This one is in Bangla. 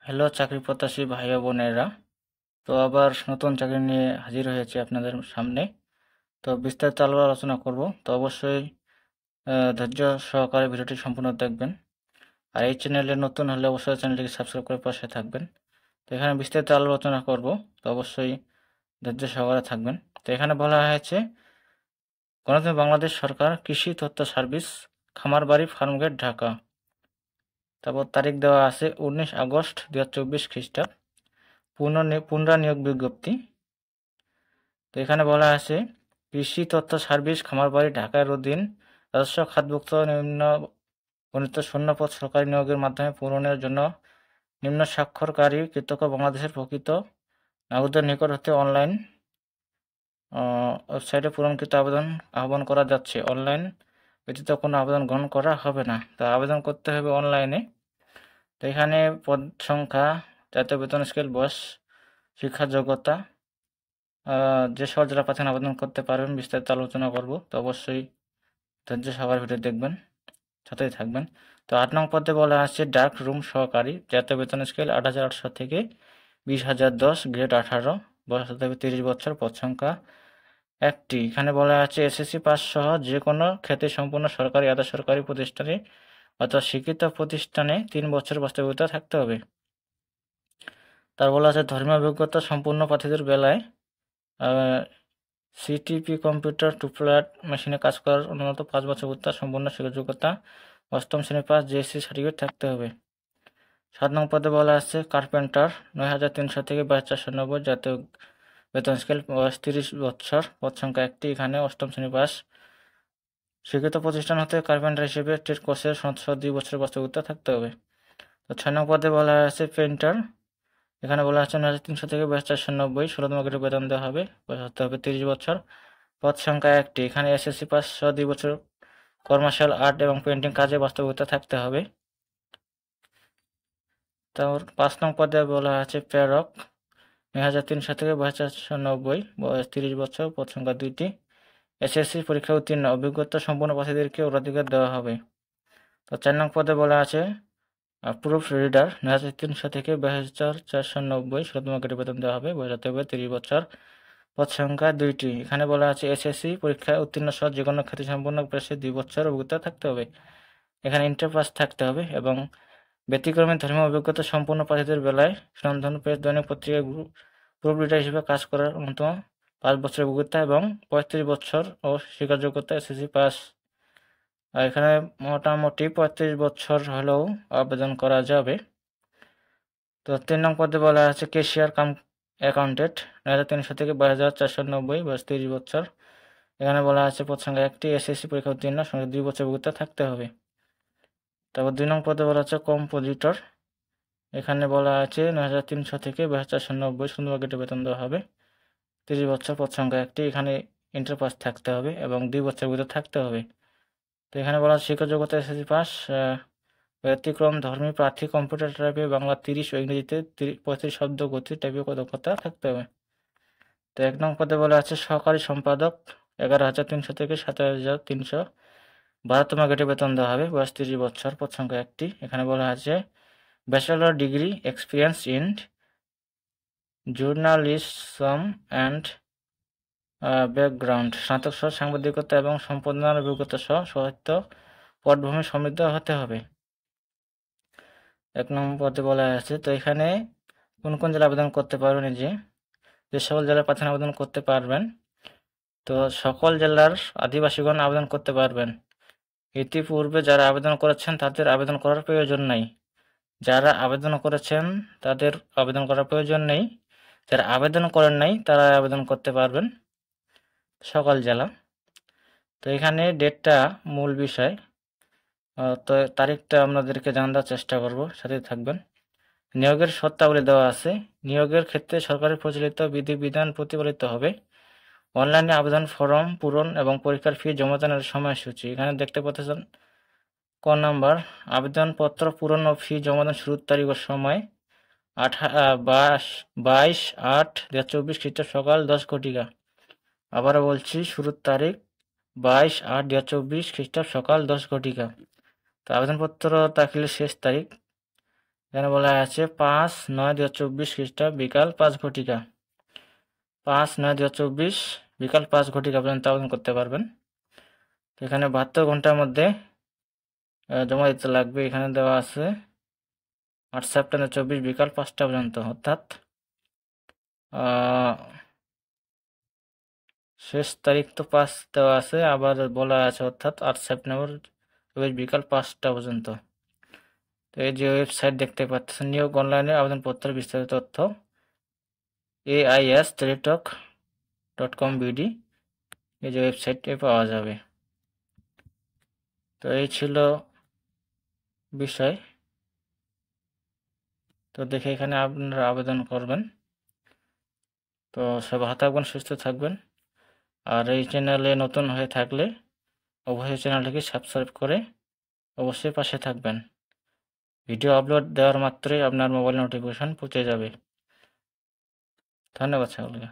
হ্যালো চাকরি প্রত্যাশী ভাই ও বোনেরা। তো আবার নতুন চাকরি নিয়ে হাজির হয়েছি আপনাদের সামনে। তো বিস্তারিত আলোচনা করব, তো অবশ্যই ধৈর্য সহকারে ভিডিওটি সম্পূর্ণ দেখবেন। আর এই চ্যানেলে নতুন হলে অবশ্যই চ্যানেলটিকে সাবস্ক্রাইব করে পাশে থাকবেন। তো এখানে বিস্তারিত আলোচনা করব, তো অবশ্যই ধৈর্য সহকারে থাকবেন। তো এখানে বলা হয়েছে গণতন্ত্র বাংলাদেশ সরকার কৃষি তথ্য সার্ভিস, খামারবাড়ি, ফার্মগেট, ঢাকা। তারপর তারিখ দেওয়া আছে 19 আগস্ট 2024 খ্রিস্টাব্দ। পুনর্নিয়োগ বিজ্ঞপ্তি। তো এখানে বলা আছে কৃষি তথ্য সার্ভিস, খামারবাড়ি, ঢাকার অধীন রাজস্ব খাতভুক্ত নিম্নবর্ণিত শূন্যপদ সরকারি নিয়োগের মাধ্যমে পূরণের জন্য নিম্ন স্বাক্ষরকারী কৃতজ্ঞ বাংলাদেশের প্রকৃত নাগরিকদের নিকট হতে অনলাইন ওয়েবসাইটে পূরণকৃত আবেদন আহ্বান করা যাচ্ছে। অনলাইন ব্যতীত কোনো আবেদন গ্রহণ করা হবে না। তো আবেদন করতে হবে অনলাইনে। তো এখানে পদ সংখ্যা, জাতীয় বেতন স্কেল, বয়স, শিক্ষার যোগ্যতা, যে সকল জেলা প্রার্থী আবেদন করতে পারবেন বিস্তারিত আলোচনা করব। তো অবশ্যই ধৈর্য সহকারে ভিডিও দেখবেন, সাথেই থাকবেন। তো 8 নং পদে বলা আছে ডার্ক রুম সহকারী, জাতীয় বেতন স্কেল 8,800 থেকে 20,010, গ্রেড 18, বয়স হতে হবে 30 বছর, পদ সংখ্যা একটি। এখানে বলা আছে এসএসসি পাস সহ যে কোনো খ্যাতি সম্পন্ন সরকারি আধা সরকারি প্রতিষ্ঠানে অথবা স্বীকৃত প্রতিষ্ঠানে 3 বছর বাস্তবিকতা থাকতে হবে। তার বলা আছে ধর্মীয় অভিজ্ঞতা সম্পূর্ণ প্রার্থীদের বেলায় সিটিপি কম্পিউটার টুপ্লাট মেশিনে কাজ করার অন্তত 5 বছর সম্পূর্ণ শিক্ষাযোগ্যতা, 8ম শ্রেণী পাস, জিএসসি সার্টিফিকেট থাকতে হবে। 7 নং পদে বলা আছে কার্পেন্টার, 9,300 থেকে 22,490, জাতীয় বেতন স্কেল, বয়স 30 বছর, পদ সংখ্যা একটি। এখানে 8ম শ্রেণী পাস, স্বীকৃত প্রতিষ্ঠান হতে কার্পেন্টার হিসেবে ট্রেড কোর্সের সহ 2 বছরের বাস্তবিকতা থাকতে হবে। তো 6 নং পদে বলা আছে পেন্টার, এখানে বলা আছে 9,300 থেকে 22,490, 16তম গ্রেডের বেতন দেওয়া হবে, বয়স হতে হবে 30 বছর, পদ সংখ্যা একটি। এখানে এসএসসি পাস সহ 2 বছর কমার্শিয়াল আর্ট এবং পেন্টিং কাজে বাস্তবিকতা থাকতে হবে। তারপর 5 নং পদে বলা আছে প্রেরক, 9,300 থেকে 22,490, বয়স 30 বছর, পদ সংখ্যা 2টি। এসএসসি পরীক্ষা উত্তীর্ণ অভিজ্ঞতা সম্পন্ন প্রার্থীদেরকে অগ্রাধিকার দেওয়া হবে। তো 4 নং পদে বলা আছে প্রুফ রিডার, 9,300 থেকে 22,490, 16তম গ্রেডের বেতন দেওয়া হবে, বয়স হতে হবে 30 বছর, পদ সংখ্যা 2টি। এখানে বলা আছে এসএসসি পরীক্ষায় উত্তীর্ণ সহ যে কোনো খ্যাতিসম্পন্ন প্রেসে 2 বছর অভিজ্ঞতা থাকতে হবে। এখানে ইন্টার পাস থাকতে হবে এবং ব্যতিক্রমী ধর্মীয় অভিজ্ঞতা সম্পন্ন প্রার্থীদের বেলায় সুনামধন্য প্রেস দৈনিক পত্রিকায় প্রুফ রিডার হিসেবে কাজ করার অন্যতম 5 বছরের অভিজ্ঞতা এবং 35 বছর ও শিক্ষাযোগ্যতা এসএসসি পাস। আর এখানে মোটামুটি 35 বছর হলেও আবেদন করা যাবে। তো 3 নং পদে বলা আছে ক্যাশিয়ার কাম অ্যাকাউন্টেন্ট, 9,300 থেকে 22,490, বয়স 30 বছর। এখানে বলা আছে পদ সংখ্যা একটি, এসএসসি পরীক্ষা উত্তীর্ণ, সঙ্গে 2 বছর অভিজ্ঞতা থাকতে হবে। তারপর 2 নং পদে বলা আছে কম্পোজিটর, এখানে বলা আছে 9,300 থেকে 22,490, সুন্দর গ্রেডের বেতন দেওয়া হবে, 30 বছর, পদ সংখ্যা একটি। এখানে ইন্টার পাস থাকতে হবে এবং 2 বছর অভিজ্ঞতা থাকতে হবে। তো এখানে বলা আছে শিক্ষাযোগ্যতা এসএসসি পাস, ব্যতিক্রম ধর্মী প্রার্থী কম্পিউটার টাইপে বাংলা 30 ও ইংরেজিতে 35 শব্দ গতি টাইপে দক্ষতা থাকতে হবে। তো 1 নং পদে বলা আছে সহকারী সম্পাদক, 11,300 থেকে 17,300, 12তম গ্রেডে বেতন দেওয়া হবে, বয়স 30 বছর, পদ সংখ্যা একটি। এখানে বলা আছে bachelor degree experience in journalism and background, স্নাতক সহ সাংবাদিকতা এবং সম্পাদনার অভিজ্ঞতা সহ সাহিত্য পটভূমি সমৃদ্ধ হতে হবে। 1 নম্বর পদে বলা আছে তো এখানে কোন কোন জেলা আবেদন করতে পারবেন, যে সকল জেলার প্রার্থী আবেদন করতে পারবেন। তো সকল জেলার আদিবাসীগণ আবেদন করতে পারবেন। ইতিপূর্বে যারা আবেদন করেছেন তাদের আবেদন করার প্রয়োজন নেই। যারা আবেদন করেছেন তাদের আবেদন করার প্রয়োজন নেই। যারা আবেদন করেন নাই তারা আবেদন করতে পারবেন, সকল জেলা। তো এখানে ডেটটা মূল বিষয়, তো তারিখটা আপনাদেরকে জানার চেষ্টা করব, সাথে থাকবেন। নিয়োগের শর্তাবলী দেওয়া আছে। নিয়োগের ক্ষেত্রে সরকারের প্রচলিত বিধিবিধান প্রতিপালিত হবে। অনলাইনে আবেদন ফর্ম পূরণ এবং পরীক্ষার ফি জমাদানের সময়সূচি এখানে দেখতে পাচ্ছেন। ক নাম্বার, আবেদনপত্র পূরণ ও ফি জমাদান শুরুর তারিখ ও সময় 22/8/2024 খ্রিস্টাব্দ সকাল 10 ঘটিকা। আবারও বলছি, শুরুর তারিখ 22/8/2024 খ্রিস্টাব্দ সকাল 10 ঘটিকা। তো আবেদনপত্র দাখিলের শেষ তারিখ এখানে বলা আছে 5/9/2024 খ্রিস্টাব্দ বিকাল 5 ঘটিকা। 5/9/2024 বিকাল 5 ঘটিকা পর্যন্ত আবেদন করতে পারবেন। তো এখানে 72 ঘন্টার মধ্যে জমা দিতে লাগবে। এখানে দেওয়া আছে 8 সেপ্টেম্বর 24 বিকাল 5টা পর্যন্ত, অর্থাৎ শেষ তারিখ তো 5 দেওয়া আছে, আবার বলা আছে অর্থাৎ 8 সেপ্টেম্বর 24 বিকাল 5টা পর্যন্ত। তো এই যে ওয়েবসাইট দেখতে পাচ্ছেন, নিয়োগ অনলাইনে আবেদনপত্রের বিস্তারিত তথ্য AIS-teletalk.com/BD, এই যে ওয়েবসাইটে পাওয়া যাবে। তো এই ছিল বিষয়। তো দেখে এখানে আপনারা আবেদন করবেন। তো সব ভালো থাকবেন, সুস্থ থাকবেন। আর এই চ্যানেলে নতুন হয়ে থাকলে অবশ্যই চ্যানেলটিকে সাবস্ক্রাইব করে অবশ্যই পাশে থাকবেন। ভিডিও আপলোড দেওয়ার মাত্রই আপনার মোবাইল নোটিফিকেশন পৌঁছে যাবে। ধন্যবাদ সকলকে।